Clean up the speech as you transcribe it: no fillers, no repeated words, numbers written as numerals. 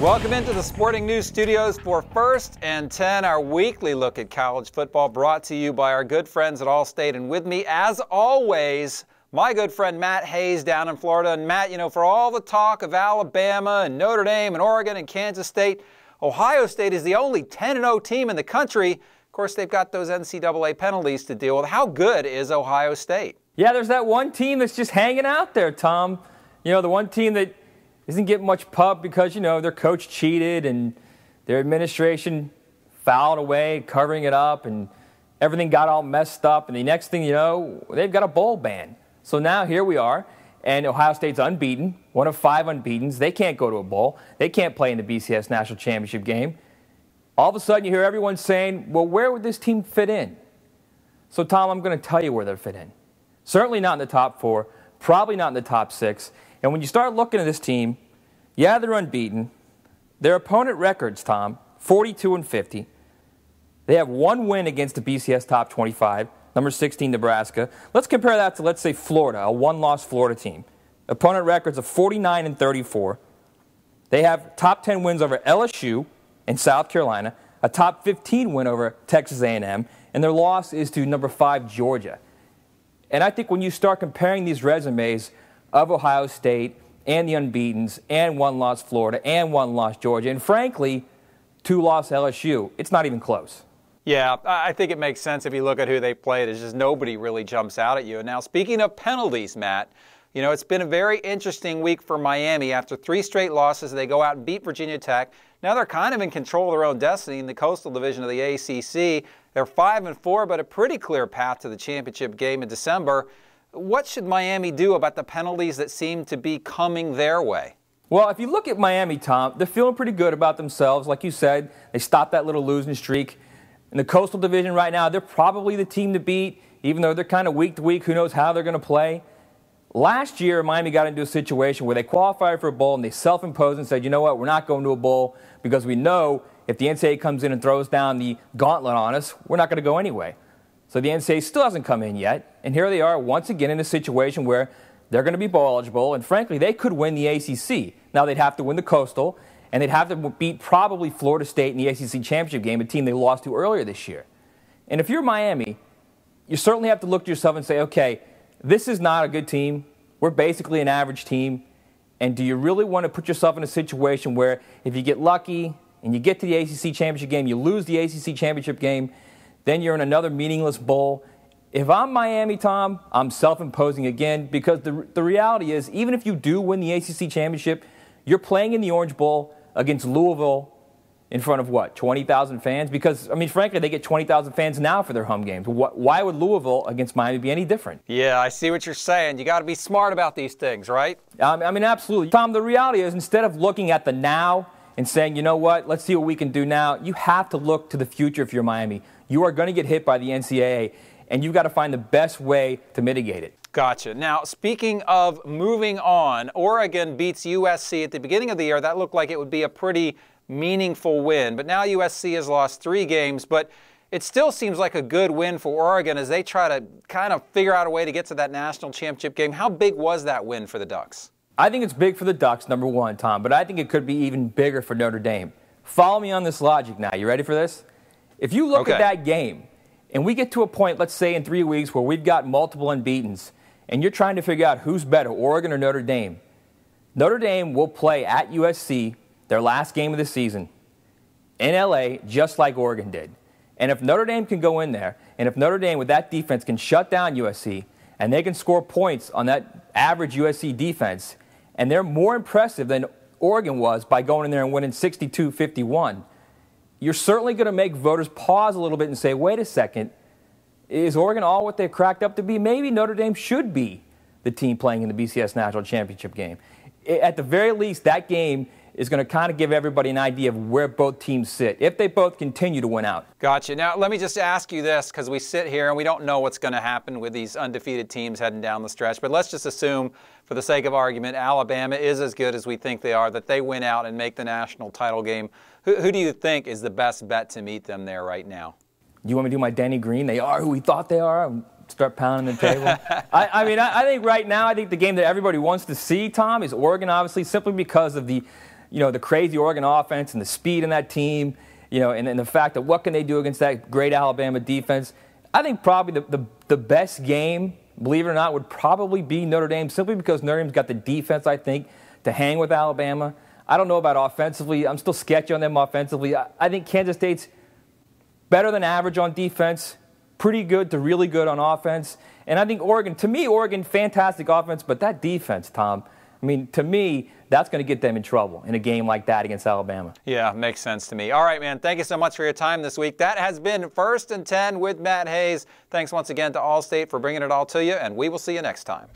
Welcome into the Sporting News Studios for First and 10, our weekly look at college football, brought to you by our good friends at Allstate. And with me, as always, my good friend Matt Hayes down in Florida. And Matt, you know, for all the talk of Alabama and Notre Dame and Oregon and Kansas State, Ohio State is the only 10-0 team in the country. Of course, they've got those NCAA penalties to deal with. How good is Ohio State? Yeah, there's that one team that's just hanging out there, Tom. You know, the one team that isn't getting much pub because, you know, their coach cheated and their administration fouled away, covering it up, and everything got all messed up. And the next thing you know, they've got a bowl ban. So now here we are, and Ohio State's unbeaten, one of 5 unbeatens. They can't go to a bowl. They can't play in the BCS National Championship game. All of a sudden, you hear everyone saying, well, where would this team fit in? So, Tom, I'm going to tell you where they fit in. Certainly not in the top 4, probably not in the top 6. And when you start looking at this team, yeah, they're unbeaten. Their opponent records, Tom, 42-50. They have 1 win against the BCS top 25, number 16, Nebraska. Let's compare that to, let's say, Florida, a 1-loss Florida team. Opponent records of 49-34. They have top 10 wins over LSU and South Carolina, a top 15 win over Texas A&M, and their loss is to number 5, Georgia. And I think when you start comparing these resumes of Ohio State and the unbeatens and 1-loss Florida and 1-loss Georgia, and frankly, 2-loss LSU, it's not even close. Yeah, I think it makes sense if you look at who they played. It's just nobody really jumps out at you. And now, speaking of penalties, Matt, you know, it's been a very interesting week for Miami. After 3 straight losses, they go out and beat Virginia Tech. Now they're kind of in control of their own destiny in the Coastal Division of the ACC. They're 5-4, but a pretty clear path to the championship game in December. What should Miami do about the penalties that seem to be coming their way? Well, if you look at Miami, Tom, they're feeling pretty good about themselves. Like you said, they stopped that little losing streak. In the Coastal Division right now, they're probably the team to beat, even though they're kind of week to week. Who knows how they're going to play? Last year, Miami got into a situation where they qualified for a bowl and they self-imposed and said, you know what, we're not going to a bowl because we know if the NCAA comes in and throws down the gauntlet on us, we're not going to go anyway. So the NCAA still hasn't come in yet, and here they are once again in a situation where they're going to be bowl eligible, and frankly, they could win the ACC. Now they'd have to win the Coastal, and they'd have to beat probably Florida State in the ACC championship game, a team they lost to earlier this year. And if you're Miami, you certainly have to look to yourself and say, okay, this is not a good team. We're basically an average team, and do you really want to put yourself in a situation where if you get lucky and you get to the ACC championship game, you lose the ACC championship game, then you're in another meaningless bowl? If I'm Miami, Tom, I'm self-imposing again because the reality is even if you do win the ACC championship, you're playing in the Orange Bowl against Louisville in front of, what, 20,000 fans? Because, I mean, frankly, they get 20,000 fans now for their home games. Why would Louisville against Miami be any different? Yeah, I see what you're saying. You got to be smart about these things, right? I mean, absolutely. Tom, the reality is instead of looking at the now and saying, you know what, let's see what we can do now, you have to look to the future if you're Miami. You are going to get hit by the NCAA, and you've got to find the best way to mitigate it. Gotcha. Now, speaking of moving on, Oregon beats USC at the beginning of the year. That looked like it would be a pretty meaningful win. But now USC has lost 3 games, but it still seems like a good win for Oregon as they try to kind of figure out a way to get to that national championship game. How big was that win for the Ducks? I think it's big for the Ducks, number one, Tom, but I think it could be even bigger for Notre Dame. Follow me on this logic now. You ready for this? If you look at that game, and we get to a point, let's say in 3 weeks, where we've got multiple unbeatens, and you're trying to figure out who's better, Oregon or Notre Dame, Notre Dame will play at USC their last game of the season in LA just like Oregon did. And if Notre Dame can go in there, and if Notre Dame with that defense can shut down USC, and they can score points on that average USC defense, and they're more impressive than Oregon was by going in there and winning 62-51, you're certainly going to make voters pause a little bit and say, wait a second, is Oregon all what they're cracked up to be? Maybe Notre Dame should be the team playing in the BCS National Championship game. At the very least, that game is going to kind of give everybody an idea of where both teams sit, if they both continue to win out. Gotcha. Now, let me just ask you this, because we sit here and we don't know what's going to happen with these undefeated teams heading down the stretch, but let's just assume, for the sake of argument, Alabama is as good as we think they are, that they win out and make the national title game. Who do you think is the best bet to meet them there right now? You want me to do my Denny Green? They are who we thought they are? Start pounding the table. I think right now, I think the game that everybody wants to see, Tom, is Oregon, obviously, simply because of the the crazy Oregon offense and the speed in that team, and the fact that what can they do against that great Alabama defense. I think probably the best game, believe it or not, would probably be Notre Dame, simply because Notre Dame's got the defense, I think, to hang with Alabama. I don't know about offensively. I'm still sketchy on them offensively. I think Kansas State's better than average on defense, pretty good to really good on offense. And I think Oregon, fantastic offense, but that defense, Tom, to me, that's going to get them in trouble in a game like that against Alabama. Yeah, makes sense to me. All right, man, thank you so much for your time this week. That has been First and 10 with Matt Hayes. Thanks once again to Allstate for bringing it all to you, and we will see you next time.